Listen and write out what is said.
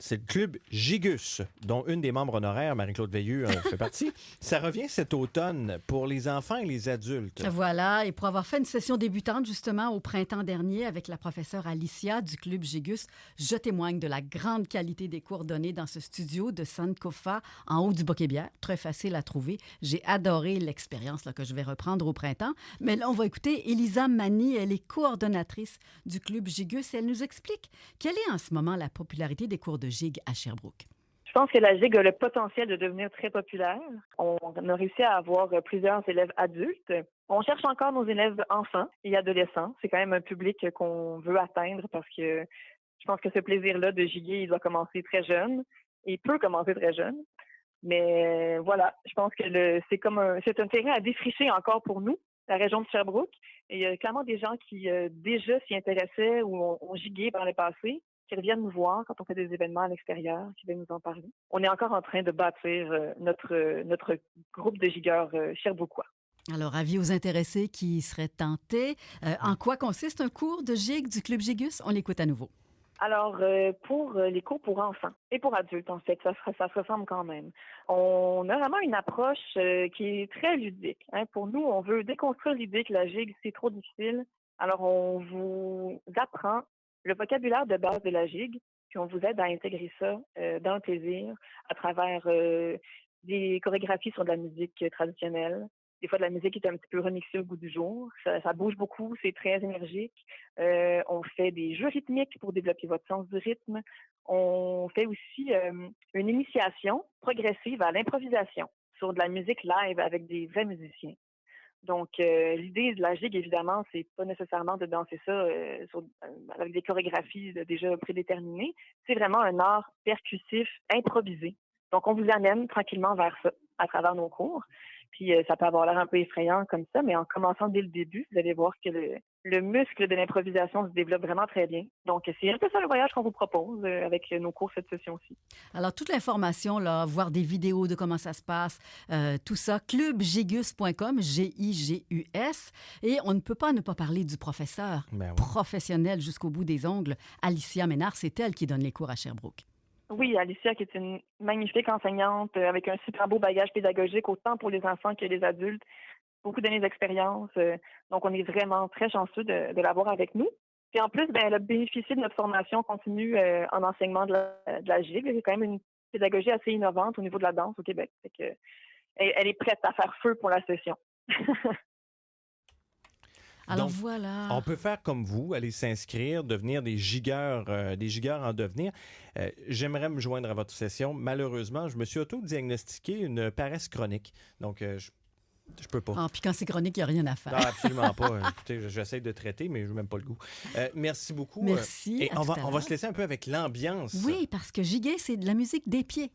c'est le club Gigus, dont une des membres honoraires, Marie-Claude Veilleux, fait partie. Ça revient cet automne pour les enfants et les adultes. Voilà, et pour avoir fait une session débutante justement au printemps dernier avec la professeure Alicia du club Gigus, je témoigne de la grande qualité des cours donnés dans ce studio de Sankofa en haut du Boquet-Bière. Très facile à trouver. J'ai adoré l'expérience là, que je vais reprendre au printemps. Mais là, on va écouter Elisa Mani. Elle est coordonnatrice du club Gigus et elle nous explique quelle est en ce moment la popularité des cours de gigue à Sherbrooke. Je pense que la gigue a le potentiel de devenir très populaire. On a réussi à avoir plusieurs élèves adultes. On cherche encore nos élèves enfants et adolescents. C'est quand même un public qu'on veut atteindre parce que je pense que ce plaisir-là de giguer, il doit commencer très jeune et peut commencer très jeune. Mais voilà, je pense que c'est un terrain à défricher encore pour nous, la région de Sherbrooke. Et il y a clairement des gens qui déjà s'y intéressaient ou ont gigué par le passé, qui reviennent nous voir quand on fait des événements à l'extérieur, qui viennent nous en parler. On est encore en train de bâtir notre groupe de gigueurs sherbrookois. Alors, avis aux intéressés qui seraient tentés. En quoi consiste un cours de gigue du Club Gigus? On l'écoute à nouveau. Alors, pour les cours pour enfants et pour adultes, en fait, ça se ressemble quand même. On a vraiment une approche qui est très ludique. Pour nous, on veut déconstruire l'idée que la gigue, c'est trop difficile. Alors, on vous apprend le vocabulaire de base de la gigue, puis on vous aide à intégrer ça dans le plaisir à travers des chorégraphies sur de la musique traditionnelle, des fois de la musique qui est un petit peu remixée au goût du jour. Ça bouge beaucoup, c'est très énergique. On fait des jeux rythmiques pour développer votre sens du rythme. On fait aussi une initiation progressive à l'improvisation sur de la musique live avec des vrais musiciens. Donc, l'idée de la gigue, évidemment, c'est pas nécessairement de danser ça avec des chorégraphies déjà prédéterminées. C'est vraiment un art percussif, improvisé. Donc, on vous amène tranquillement vers ça à travers nos cours. Puis, ça peut avoir l'air un peu effrayant comme ça, mais en commençant dès le début, vous allez voir que le muscle de l'improvisation se développe vraiment très bien. Donc, c'est un peu ça le voyage qu'on vous propose avec nos cours cette session-ci. Alors, toute l'information, là, voir des vidéos de comment ça se passe, tout ça, clubgigus.com, Gigus. Et on ne peut pas ne pas parler du professeur professionnel jusqu'au bout des ongles, Alicia Ménard. C'est elle qui donne les cours à Sherbrooke. Oui, Alicia, qui est une magnifique enseignante avec un super beau bagage pédagogique, autant pour les enfants que les adultes. Beaucoup d'années d'expérience. Donc, on est vraiment très chanceux de l'avoir avec nous. Puis en plus, elle a bénéficié de notre formation continue en enseignement de la gigue. C'est quand même une pédagogie assez innovante au niveau de la danse au Québec. Fait que, elle est prête à faire feu pour la session. Alors donc, voilà. On peut faire comme vous, aller s'inscrire, devenir des gigueurs en devenir. J'aimerais me joindre à votre session. Malheureusement, je me suis auto-diagnostiqué une paresse chronique. Donc, je peux pas. Ah, puis quand c'est chronique, il n'y a rien à faire. Non, absolument pas. Écoutez, j'essaie de traiter, mais je n'ai même pas le goût. Merci beaucoup. Merci. Et on va se laisser un peu avec l'ambiance. Oui, parce que giguer, c'est de la musique des pieds.